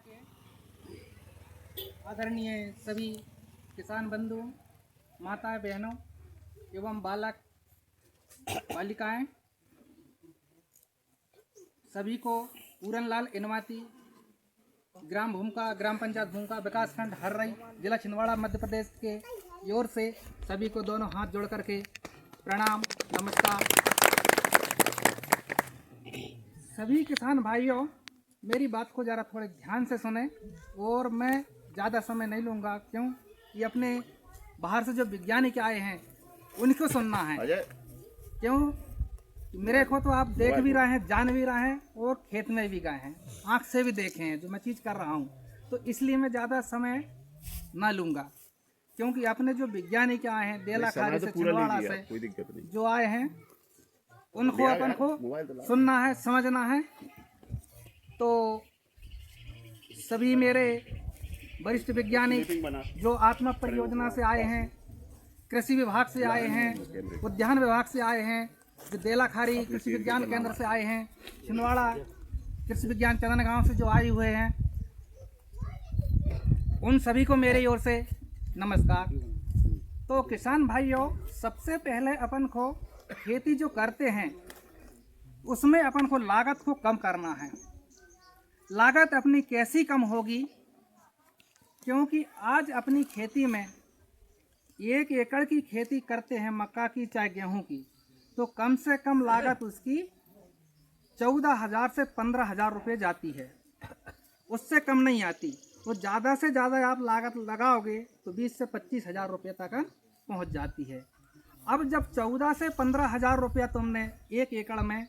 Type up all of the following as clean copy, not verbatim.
के आदरणीय सभी किसान बंधुओं, माताएं, बहनों एवं बालक बालिकाएं, सभी को पूरनलाल इनवाती ग्राम भूमिका ग्राम पंचायत भूमिका विकासखंड हर्रई जिला छिंदवाड़ा मध्य प्रदेश के ओर से सभी को दोनों हाथ जोड़ करके प्रणाम नमस्कार। सभी किसान भाइयों, मेरी बात को ज़रा थोड़े ध्यान से सुने और मैं ज़्यादा समय नहीं लूँगा, क्यों कि अपने बाहर से जो वैज्ञानिक आए हैं उनको सुनना है। क्यों मेरे को तो आप देख भी रहे हैं, जान भी रहे हैं और खेत में भी गए हैं, आँख से भी देखे हैं जो मैं चीज़ कर रहा हूँ। तो इसलिए मैं ज़्यादा समय ना लूँगा, क्योंकि अपने जो वैज्ञानिक आए हैं देलाखारी से छिंदवाड़ा से जो आए हैं उनको अपन को सुनना है, समझना है। तो सभी मेरे वरिष्ठ वैज्ञानिक जो आत्मा परियोजना से आए हैं, कृषि विभाग से आए हैं, उद्यान विभाग से आए हैं, जो देलाखारी कृषि विज्ञान केंद्र से आए हैं, छिंदवाड़ा कृषि विज्ञान चंदन गांव से जो आए हुए हैं, उन सभी को मेरी ओर से नमस्कार। तो किसान भाइयों, सबसे पहले अपन को खेती जो करते हैं उसमें अपन को लागत को कम करना है। लागत अपनी कैसी कम होगी, क्योंकि आज अपनी खेती में 1 एकड़ की खेती करते हैं मक्का की चाहे गेहूं की, तो कम से कम लागत उसकी 14,000 से 15,000 रुपये जाती है, उससे कम नहीं आती। तो ज़्यादा से ज़्यादा आप लागत लगाओगे तो 20 से 25,000 रुपये तक पहुंच जाती है। अब जब 14 से 15,000 रुपया तुमने 1 एकड़ में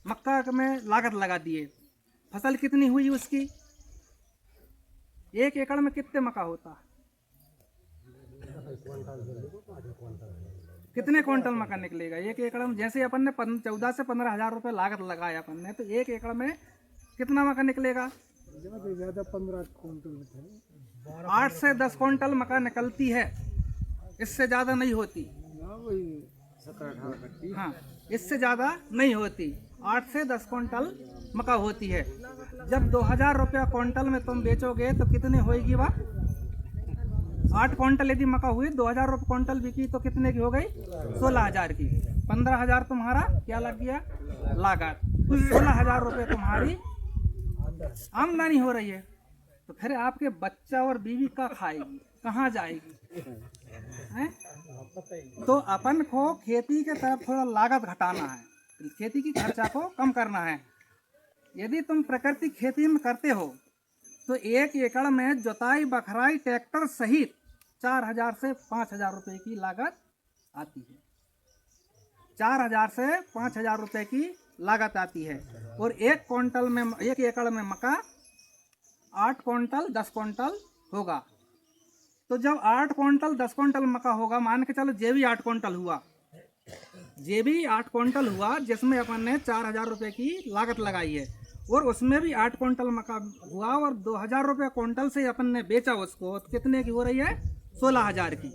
मक्का में लागत लगा दिए, फसल कितनी हुई उसकी? 1 एकड़ में कितने मक्का होता है? कितने क्विंटल मक्का निकलेगा 1 एकड़ में? जैसे अपन ने 14 से 15,000 रुपये लागत लगाया अपन ने, तो 1 एकड़ में कितना मक्का निकलेगा? ज़्यादा 15 क्विंटल, 8 से 10 क्विंटल मक्का निकलती है, इससे ज़्यादा नहीं होती। हाँ, इससे ज़्यादा नहीं होती, 8 से 10 क्विंटल मक्का होती है। जब 2,000 रुपया क्विंटल में तुम बेचोगे तो कितनी होएगी वह? 8 क्विंटल यदि मक्का हुई, 2,000 रुपये क्विंटल बिकी तो कितने की हो गई? 16,000 की। 15,000 तुम्हारा क्या लग गया? लागत। तो 16,000 रुपये तुम्हारी आमदनी हो रही है। तो फिर आपके बच्चा और बीवी का खाएगी, कहाँ जाएगी? हैं? तो अपन को खेती के तरफ थोड़ा लागत घटाना है, खेती की खर्चा को कम करना है। यदि तुम प्राकृतिक खेती में करते हो तो 1 एकड़ में जुताई बखराई ट्रैक्टर सहित 4,000 से 5,000 रुपये की लागत आती है। 4,000 से 5,000 रुपये की लागत आती है। और 1 क्विंटल में 1 एकड़ में मक्का 8 क्विंटल 10 क्विंटल होगा। तो जब 8 क्विंटल 10 क्विंटल मक्का होगा, मान के चलो जे भी 8 क्विंटल हुआ, जे भी 8 क्विंटल हुआ, जिसमें अपन ने 4,000 रुपये की लागत लगाई है, और उसमें भी 8 क्विंटल मक्का हुआ और 2,000 रुपये क्विंटल से अपन ने बेचा उसको, तो कितने की हो रही है? 16,000 की।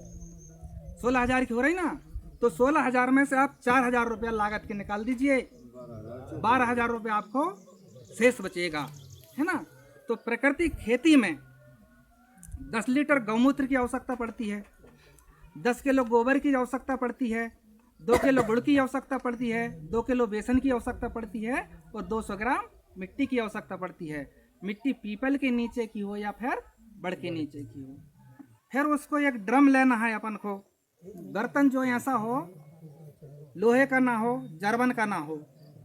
16,000 की हो रही ना। तो 16,000 में से आप 4,000 रुपया लागत के निकाल दीजिए, 12,000 रुपये आपको शेष बचेगा, है ना। तो प्राकृतिक खेती में 10 लीटर गौमूत्र की आवश्यकता पड़ती है, 10 किलो गोबर की आवश्यकता पड़ती है, 2 किलो गुड़ की आवश्यकता पड़ती है, 2 किलो बेसन की आवश्यकता पड़ती है और 200 ग्राम मिट्टी की आवश्यकता पड़ती है। मिट्टी पीपल के नीचे की हो या फिर बड़ के नीचे की हो। फिर उसको एक ड्रम लेना है अपन को, बर्तन जो ऐसा हो, लोहे का ना हो, जर्मन का ना हो,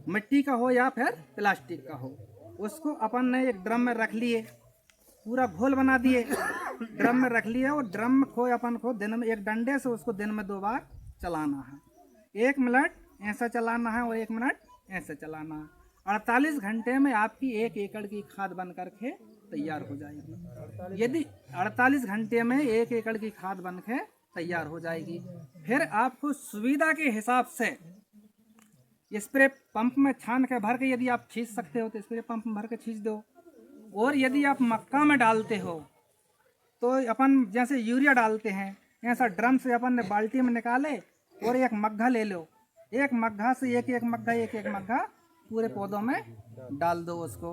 मिट्टी का हो या फिर प्लास्टिक का हो। उसको अपन ने एक ड्रम में रख लिए, पूरा घोल बना दिए, ड्रम में रख लिया, और ड्रम को अपन को दिन में एक डंडे से उसको दिन में 2 बार चलाना है। 1 मिनट ऐसा चलाना है और 1 मिनट ऐसे चलाना है। 48 घंटे में आपकी 1 एकड़ की खाद बन करके तैयार हो जाएगी। यदि 48 घंटे में 1 एकड़ की खाद बन के तैयार हो जाएगी, फिर आपको सुविधा के हिसाब से स्प्रे पंप में छान के भर के यदि आप छींच सकते हो तो स्प्रे पंप में भर के छींच दो। और यदि आप मक्का में डालते हो तो अपन जैसे यूरिया डालते हैं, ऐसा ड्रम से अपन ने बाल्टी में निकाले और एक मग्घा ले लो, एक मग्घा से एक एक मग्घा पूरे पौधों में डाल दो उसको।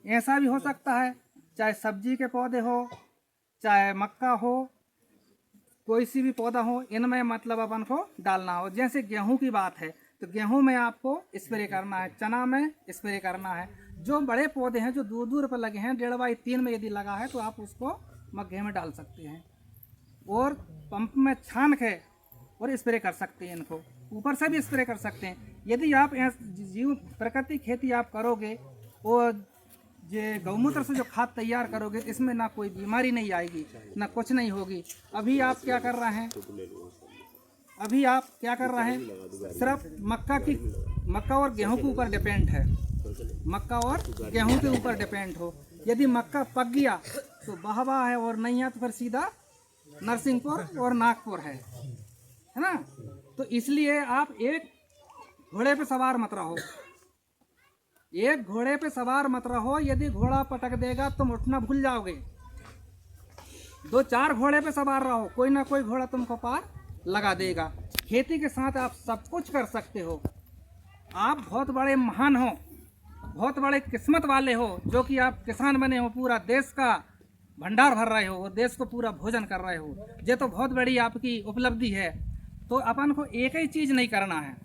ऐसा भी हो सकता है चाहे सब्जी के पौधे हो, चाहे मक्का हो, कोई सी भी पौधा हो, इनमें मतलब अपन को डालना हो। जैसे गेहूं की बात है तो गेहूं में आपको स्प्रे करना है, चना में स्प्रे करना है। जो बड़े पौधे हैं जो दूर दूर पर लगे हैं 1.5x3 में यदि लगा है तो आप उसको मग्गे में डाल सकते हैं और पंप में छान के और स्प्रे कर सकते हैं। इनको ऊपर से भी स्प्रे कर सकते हैं। यदि आप जीव प्राकृतिक खेती आप करोगे और ये गौमूत्र से जो खाद तैयार करोगे, इसमें ना कोई बीमारी नहीं आएगी, ना कुछ नहीं होगी। अभी आप क्या कर रहे हैं, सिर्फ मक्का और गेहूं के ऊपर डिपेंड है। मक्का और गेहूं के ऊपर डिपेंड हो। यदि मक्का पक गया तो बहवा है, और नहीं है तो फिर सीधा नरसिंहपुर और नागपुर है ना। तो इसलिए आप एक घोड़े पे सवार मत रहो, एक घोड़े पे सवार मत रहो। यदि घोड़ा पटक देगा तुम उठना भूल जाओगे। 2-4 घोड़े पे सवार रहो, कोई ना कोई घोड़ा तुमको पार लगा देगा। खेती के साथ आप सब कुछ कर सकते हो। आप बहुत बड़े महान हो, बहुत बड़े किस्मत वाले हो जो कि आप किसान बने हो, पूरा देश का भंडार भर रहे हो और देश को पूरा भोजन कर रहे हो। ये तो बहुत बड़ी आपकी उपलब्धि है। तो अपन को एक ही चीज़ नहीं करना है,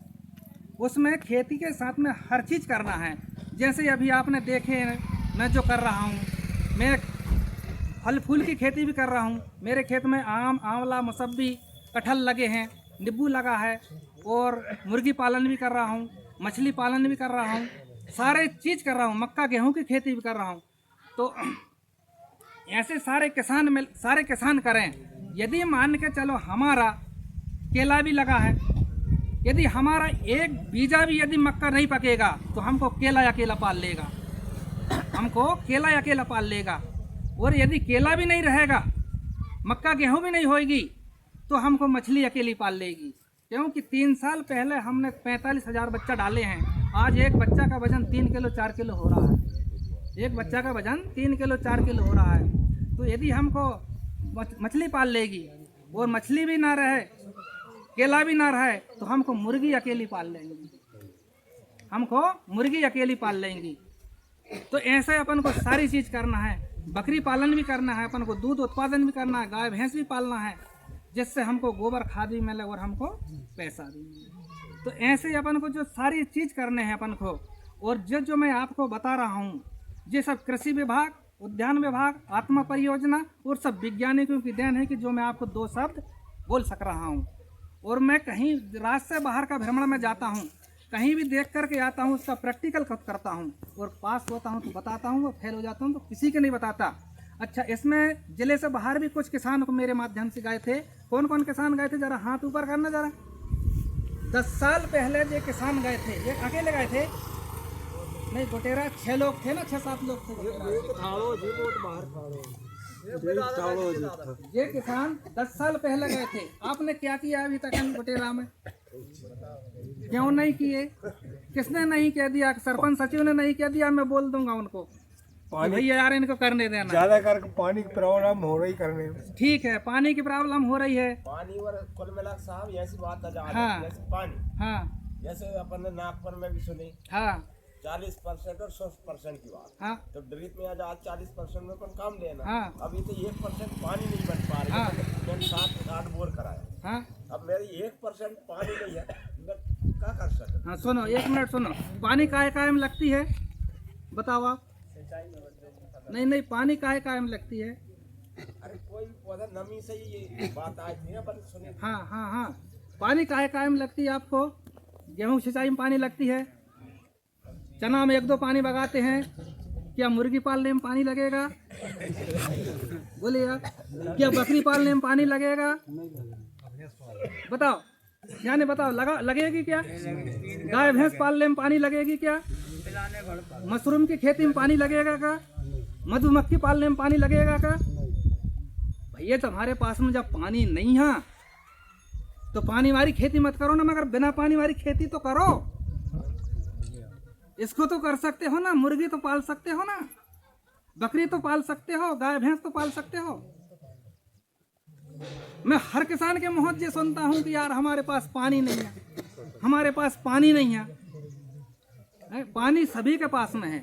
उसमें खेती के साथ में हर चीज़ करना है। जैसे अभी आपने देखे मैं जो कर रहा हूँ, मैं फल फूल की खेती भी कर रहा हूँ। मेरे खेत में आम, आंवला, मौसम्बी, कटहल लगे हैं, नींबू लगा है, और मुर्गी पालन भी कर रहा हूँ, मछली पालन भी कर रहा हूँ, सारे चीज़ कर रहा हूँ। मक्का गेहूँ की खेती भी कर रहा हूँ। तो ऐसे सारे किसान करें। यदि मान के चलो हमारा केला भी लगा है, यदि हमारा एक बीजा भी यदि मक्का नहीं पकेगा तो हमको केला अकेला पाल लेगा, हमको केला अकेला पाल लेगा। और यदि केला भी नहीं रहेगा, मक्का गेहूं भी नहीं होगी, तो हमको मछली अकेली पाल लेगी। क्योंकि 3 साल पहले हमने 45,000 बच्चा डाले हैं। आज एक बच्चा का वजन 3 किलो 4 किलो हो रहा है। एक बच्चा का वजन 3 किलो 4 किलो हो रहा है। तो यदि हमको मछली पाल लेगी और मछली भी ना रहे, केला भी ना रहे, तो हमको मुर्गी अकेली पाल लेंगी, हमको मुर्गी अकेली पाल लेंगी। तो ऐसे अपन को सारी चीज़ करना है। बकरी पालन भी करना है, अपन को दूध उत्पादन भी करना है, गाय भैंस भी पालना है, जिससे हमको गोबर खाद भी मिले और हमको पैसा भी मिले। तो ऐसे अपन को जो सारी चीज़ करने हैं अपन को, और जो मैं आपको बता रहा हूँ, ये सब कृषि विभाग, उद्यान विभाग, आत्मा परियोजना और सब वैज्ञानिकों की देन है कि जो मैं आपको 2 शब्द बोल सक रहा हूँ। और मैं कहीं राज्य से बाहर का भ्रमण में जाता हूँ, कहीं भी देख करके आता हूँ, उसका प्रैक्टिकल करता हूँ, और पास होता हूँ तो बताता हूँ, और फेल हो जाता हूँ तो किसी को नहीं बताता। अच्छा, इसमें जिले से बाहर भी कुछ किसान को मेरे माध्यम से गए थे। कौन कौन किसान गए थे, जरा हाथ ऊपर करना जरा। 10 साल पहले जो किसान गए थे, ये अकेले गए थे नहीं, गोटेरा 6 लोग थे ना, 6-7 लोग थे। ये किसान 10 साल पहले गए थे। आपने क्या किया अभी तक गोटेरा में? क्यों नहीं किए? किसने नहीं कह दिया? सरपंच सचिव ने नहीं कह दिया? मैं बोल दूंगा उनको, भैया यार इनको करने देना। ज्यादा करके पानी की प्रॉब्लम हो रही करने में। ठीक है, पानी की प्रॉब्लम हो रही है। पानी और कुल मिला साहब ऐसी बात है। हाँ, जैसे पानी, हाँ, जैसे अपन ने नागपुर में भी सुनी, हाँ, 40% और 100% की बात। हाँ, तो ड्रिप में आज 40% में अपन काम लेना। हाँ, अभी तो 1% पानी नहीं बन पा रही। हाँ, मैंने 7-8 बोर कराया। हाँ, अब मेरी 1% पानी नहीं है, मैं क्या कर सकता? हाँ। सुनो, 1 मिनट सुनो। पानी काहे कायम लगती है, बताओ आप। नहीं, पानी काहे कायम लगती है? अरे कोई पौधा नमी से ही ये बात आई थी अपन सुनी। हाँ, हाँ, हाँ। पानी काहे कायम लगती है आपको? गेहूं सिंचाई में पानी लगती है, चना में 1-2 पानी बगाते हैं। क्या मुर्गी पालने में पानी लगेगा? बोलिए आप। क्या बकरी पालने में पानी लगेगा? बताओ, यानी बताओ, लगेगी क्या? गाय भैंस पालने में पानी लगेगी क्या? मशरूम की खेती में पानी लगेगा का? मधुमक्खी पालने में पानी लगेगा का? भैया तुम्हारे पास में जब पानी नहीं है तो पानी वाली खेती मत करो ना, मगर बिना पानी वाली खेती तो करो। इसको तो कर सकते हो ना, मुर्गी तो पाल सकते हो ना, बकरी तो पाल सकते हो, गाय भैंस तो पाल सकते हो। मैं हर किसान के मुंह से सुनता हूं कि यार हमारे पास पानी नहीं है, हमारे पास पानी नहीं है। पानी सभी के पास में है,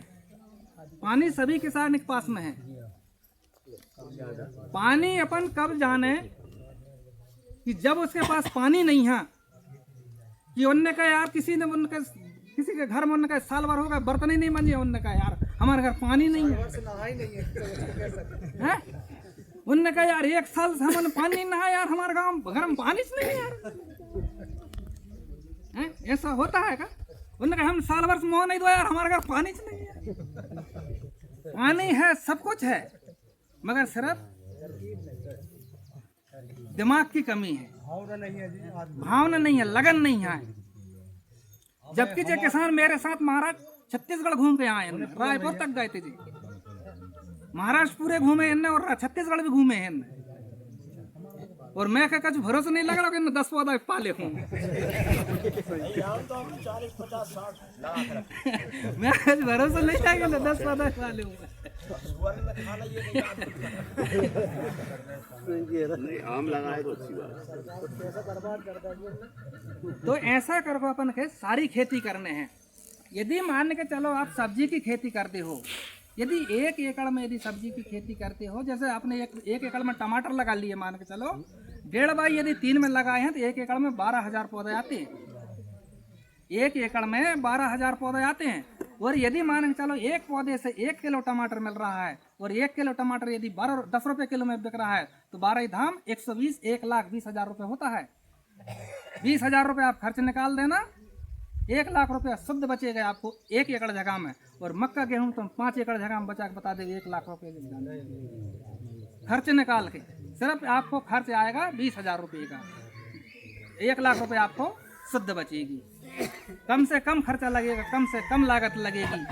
पानी सभी किसान के पास में है। पानी अपन कब जाने कि जब उसके पास पानी नहीं है, कि उनने कहा यार किसी के घर में उनने कहा साल भर होगा बर्तन ही नहीं मंजे, उनने कहा यार हमारे घर पानी नहीं है, हैं? उनने कहा यार 1 साल से हमने पानी नहीं नहा यार, हमारे गांव घर में पानी नहीं है यार, हैं? ऐसा होता है क्या? उन्होंने कहा हम साल भर से मुँह नहीं धोया यार, हमारे घर पानी नहीं है। पानी है, सब कुछ है, मगर सिर्फ दिमाग की कमी है, भावना नहीं है, लगन नहीं है। जबकि जो किसान मेरे साथ महाराज छत्तीसगढ़ घूम के आए, रायपुर तक गए थे जी, महाराष्ट्र पूरे घूमे हैं और छत्तीसगढ़ भी घूमे हैं, और मैं क्या कुछ भरोसा नहीं लग रहा कि 10 पौधा पाले हूँ। मैं कुछ भरोसा नहीं था कि 10 पौधा पाले हूँ। आम लगाए तो अच्छी बात। तो ऐसा करो अपन के सारी खेती करने हैं। यदि मान के चलो आप सब्जी की खेती करते हो, यदि 1 एकड़ में यदि सब्जी की खेती करते हो, जैसे आपने एक एकड़ में टमाटर लगा लिए, मान के चलो 1.5 बाई यदि 3 में लगाए हैं तो 1 एकड़ में 12,000 पौधे आते हैं। 1 एकड़ में 12,000 पौधे आते हैं। और यदि मान के चलो एक पौधे से 1 किलो टमाटर मिल रहा है, और 1 किलो टमाटर यदि 10 रुपये किलो में बिक रहा है, तो 12 धाम 120, 1,20,000 रुपये होता है। 20,000 रुपये आप खर्च निकाल देना, 1 लाख रुपया शुद्ध बचेगा आपको 1 एकड़ जगह में। और मक्का गेहूं तो 5 एकड़ जगह में बचा के बता देंगे 1 लाख रुपये खर्च निकाल के, सिर्फ आपको खर्च आएगा 20,000 रुपये का, 1 लाख रुपये आपको शुद्ध बचेगी। कम से कम खर्चा लगेगा, कम से कम लागत लगेगी।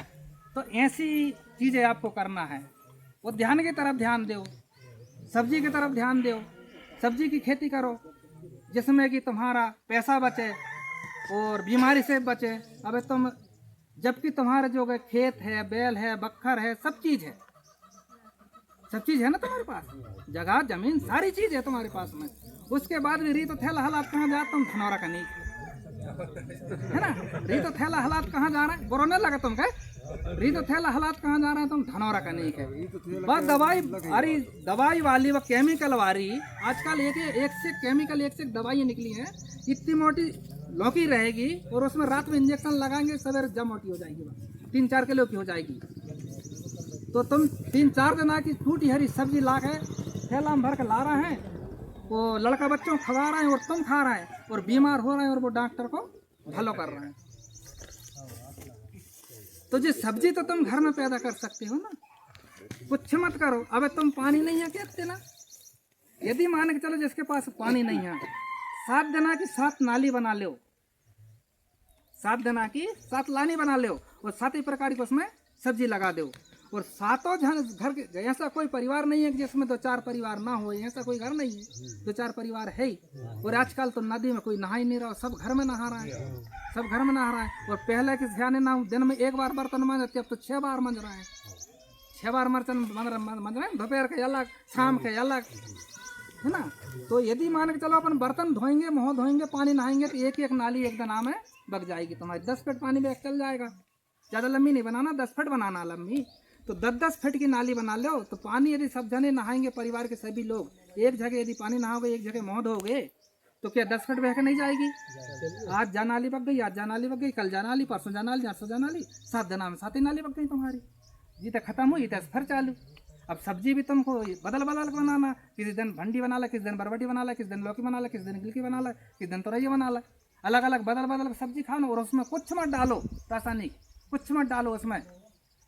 तो ऐसी चीज़ें आपको करना है। उद्यान की तरफ ध्यान दो, सब्जी की तरफ ध्यान दो, सब्जी की खेती करो जिसमें कि तुम्हारा पैसा बचे और बीमारी से बचे। अब तुम जबकि तुम्हारे जो खेत है, बैल है, बखर है, सब चीज़ है, सब चीज़ है ना तुम्हारे पास, जगह जमीन सारी चीज़ है तुम्हारे पास में। उसके बाद भी रीतो थैला हालात कहाँ जा, तुम धनौरा का नहीं है ना, रीतो थैला हालात कहाँ जा रहा है, बुरा नहीं लगा तुम कहे, रीतो थैला हालात कहाँ जा रहे हैं, तुम धनौरा का नहीं है। बस दवाई, अरे दवाई वाली व केमिकल वाली आजकल एक से केमिकल, एक से दवाई निकली है, इतनी मोटी लौकी रहेगी और उसमें रात में इंजेक्शन लगाएंगे, सवेरे जम मोटी हो जाएगी, 3-4 किलो की हो जाएगी। तो तुम 3-4 दिन की टूटी हरी सब्जी ला के थैला में भर के ला रहे हैं, वो लड़का बच्चों खवा रहे हैं और तुम खा रहे हैं, और बीमार हो रहे हैं और वो डॉक्टर को भलो कर रहे हैं। तो जो सब्जी तो तुम घर में पैदा कर सकते हो ना, कुछ मत करो। अब तुम पानी नहीं है कहते ना, यदि मान के चलो जिसके पास पानी नहीं है, 7 दिन की 7 नाली बना लो, 7 दिन की 7 लानी बना लो, और 7 ही प्रकार की उसमें सब्जी लगा दो। और 7 घर के, ऐसा कोई परिवार नहीं है कि जिसमें 2-4 परिवार ना हो, ऐसा कोई घर नहीं है, 2-4 परिवार है ही। और आजकल तो नदी में कोई नहा ही नहीं रहा, सब घर में नहा रहा है, सब घर में नहा रहा है। और पहले के ध्यान ना, दिन में 1 बार बर्तन मांजते, अब तो 6 बार मंज रहे हैं, 6 बार बर्तन मंज रहे हैं, दोपहर के अलग, शाम के अलग, है ना। तो यदि मान के चलो अपन बर्तन धोएंगे, मुँह धोएंगे, पानी नहाएंगे, तो एक नाली एक दिन में बग जाएगी तुम्हारी, 10 फीट पानी में चल जाएगा। ज़्यादा लंबी नहीं बनाना, 10 फीट बनाना लंबी, तो 10-10 फीट की नाली बना लो। तो पानी यदि सब जने नहाएंगे, परिवार के सभी लोग एक जगह यदि पानी नहाओगे, एक जगह मुँह धोगे, तो क्या 10 फीट बह के नहीं जाएगी? आज जा नाली बग गई, आज जा नाली बग गई, कल जा नाली, परसों जा नाली, 800 जा नाली, 7 दिन में 7 ही नाली बग गई तुम्हारी। जीते खत्म हुई तो फिर चालू। अब सब्जी भी तुमको बदल बदल के बनाना, किसी दिन भिंडी बना ला, किसी दिन बरबटी बना ला, किसी दिन लौकी बना ला, किसी दिन गिलकी बना ला, किसी दिन तोरई बना ला, अलग अलग बदल बदल सब्जी खाओ ना। और उसमें कुछ मत डालो रासायनिक, कुछ मत डालो, उसमें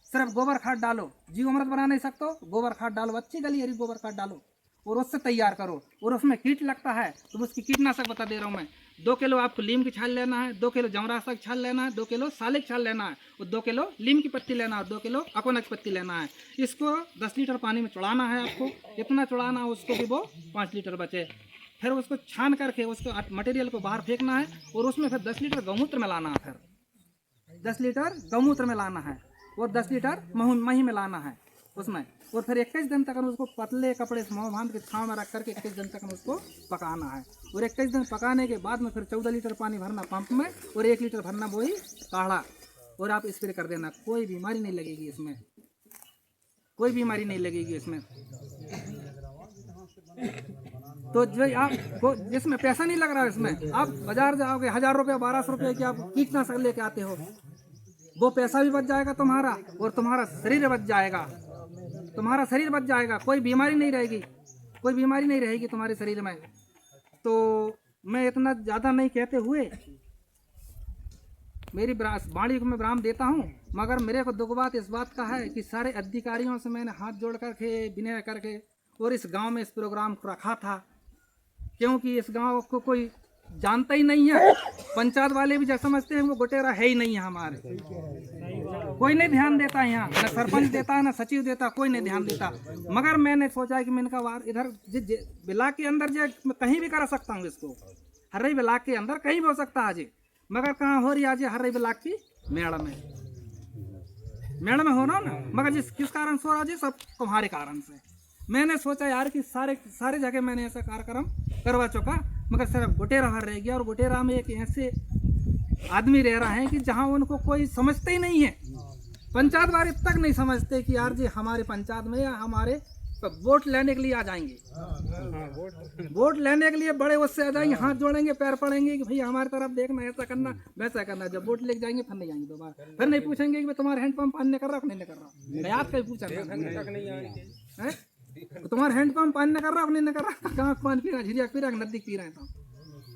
सिर्फ गोबर खाद डालो। जीव अमृत बना नहीं सकते, गोबर खाद डालो, अच्छी गली हरी गोबर खाद डालो और उससे तैयार करो। और उसमें कीट लगता है तो उसकी कीटनाशक बता दे रहा हूँ मैं। 2 किलो आपको लीम की छाल लेना है, 2 किलो जमरासा की छाल लेना है, 2 किलो साले की छाल लेना है, और 2 किलो लीम की पत्ती लेना है, और 2 किलो अकोना की पत्ती लेना है। इसको 10 लीटर पानी में चढ़ाना है आपको, इतना चढ़ाना है उसको कि वो 5 लीटर बचे। फिर उसको छान करके उसको मटेरियल को बाहर फेंकना है, और उसमें फिर 10 लीटर गौमूत्र मिलाना है, फिर 10 लीटर गौमूत्र मिलाना है, और 10 लीटर मही मिलाना है उसमें। और फिर 21 दिन तक उसको पतले कपड़े से मुँह बांध के छाँव में रख करके 21 दिन तक उसको पकाना है। और 21 दिन पकाने के बाद में फिर 14 लीटर पानी भरना पंप में, और 1 लीटर भरना वही काढ़ा, और आप स्प्रे कर देना। कोई बीमारी नहीं लगेगी इसमें, कोई बीमारी नहीं लगेगी इसमें। तो जो आप जिसमें पैसा नहीं लग रहा है, इसमें आप बाजार जाओगे 1000 रुपये 1200 रुपये की आप कीटनाशक लेके आते हो, वो पैसा भी बच जाएगा तुम्हारा और तुम्हारा शरीर बच जाएगा, तुम्हारा शरीर बच जाएगा, कोई बीमारी नहीं रहेगी, कोई बीमारी नहीं रहेगी तुम्हारे शरीर में। तो मैं इतना ज़्यादा नहीं कहते हुए मेरी वाणी को मैं विराम देता हूँ, मगर मेरे को दुख बात इस बात का है कि सारे अधिकारियों से मैंने हाथ जोड़ करके विनय करके और इस गांव में इस प्रोग्राम को रखा था, क्योंकि इस गांव को कोई जानता ही नहीं है। पंचायत वाले भी जब समझते हैं वो गोटेरा है ही नहीं है हमारे, कोई नहीं ध्यान देता है यहाँ, न सरपंच देता न सचिव देता, कोई नहीं ध्यान देता। मगर मैंने सोचा कि मैं इनका वार इधर ब्लाक के अंदर जो मैं कहीं भी करा सकता हूँ, इसको हर्रई ब्लाक के अंदर कहीं भी हो सकता है आज, मगर कहाँ हो रही आज हर्रई ब्लाक की मेड़ में हो रहा ना, मगर किस कारण से हो रहा है, सब तुम्हारे कारण से। मैंने सोचा यार कि सारे जगह मैंने ऐसा कार्यक्रम करवा चुका, मगर सिर्फ गोटेरा भर रह गया, और गोटेरा में एक ऐसे आदमी रह रहा है कि जहाँ उनको कोई समझते ही नहीं है, पंचायत वाले तक नहीं समझते कि यार जी हमारे पंचायत में या हमारे वोट लेने के लिए आ जाएंगे, वोट लेने के लिए बड़े उससे आ जाएंगे, हाथ जोड़ेंगे, पैर पड़ेंगे कि भाई हमारी तरफ देखना, ऐसा करना वैसा करना। जब वोट लेके जाएंगे फिर नहीं आएंगे दोबारा, फिर नहीं पूछेंगे कि तुम्हारा हैंडपंप पानी कर रहा हो नहीं कर रहा, याद कहीं पूछा है तुम्हारा हैंडपंप पानी कर रहा हो नहीं कर रहा, कहाँ पानी पी रहा, झिरिया पी रहा, नदी पी रहे हैं, तो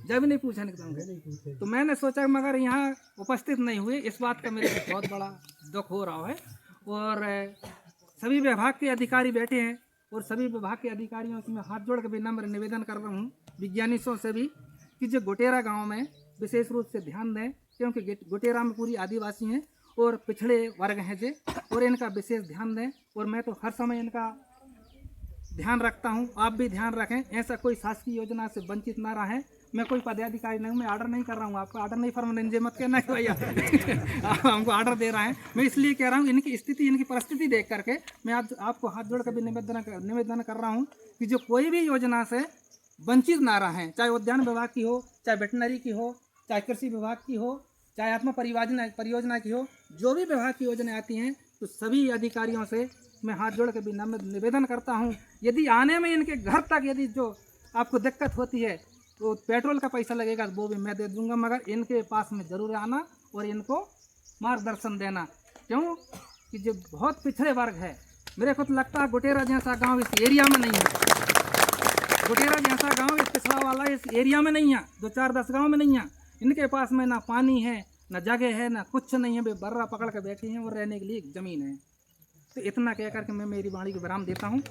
जब नहीं पूछा नहीं। तो मैंने सोचा मगर यहाँ उपस्थित नहीं हुए, इस बात का मेरे को बहुत बड़ा दुख हो रहा है। और सभी विभाग के अधिकारी बैठे हैं, और सभी विभाग के अधिकारियों से मैं हाथ जोड़ के विनम्र निवेदन कर रहा हूँ, विज्ञानियों से भी, कि जो गोटेरा गांव में विशेष रूप से ध्यान दें, क्योंकि गोटेरा में पूरी आदिवासी हैं और पिछड़े वर्ग हैं जे, और इनका विशेष ध्यान दें। और मैं तो हर समय इनका ध्यान रखता हूँ, आप भी ध्यान रखें, ऐसा कोई शासकीय योजना से वंचित ना रहें। मैं कोई पदाधिकारी नहीं, मैं ऑर्डर नहीं कर रहा हूँ, आपको ऑर्डर नहीं फरमाने मत कहना है भैया आप हमको ऑर्डर दे रहा है। मैं इसलिए कह रहा हूँ, इनकी स्थिति इनकी परिस्थिति देख करके मैं आज आपको हाथ जोड़ कर भी निवेदन कर रहा हूँ कि जो कोई भी योजना से वंचित ना रहें, चाहे उद्यान विभाग की हो, चाहे वेटनरी की हो, चाहे कृषि विभाग की हो, चाहे आत्मा परियोजना की हो, जो भी विभाग की योजना आती हैं, तो सभी अधिकारियों से मैं हाथ जोड़ के भी निवेदन करता हूँ, यदि आने में इनके घर तक यदि जो आपको दिक्कत होती है तो पेट्रोल का पैसा लगेगा वो भी मैं दे दूंगा, मगर इनके पास में ज़रूर आना और इनको मार्गदर्शन देना, क्यों कि जो बहुत पिछड़े वर्ग है। मेरे को तो लगता है गोटेरा जैसा गांव इस एरिया में नहीं है, गोटेरा जैसा गांव इस पिछड़ा वाला इस एरिया में नहीं है, 2-4-10 गाँव में नहीं है। इनके पास में ना पानी है, ना जगह है, ना कुछ नहीं है, वे बर्रा पकड़ के बैठे हैं और रहने के लिए एक ज़मीन है। तो इतना कह करके मैं मेरी वाणी को विराम देता हूँ।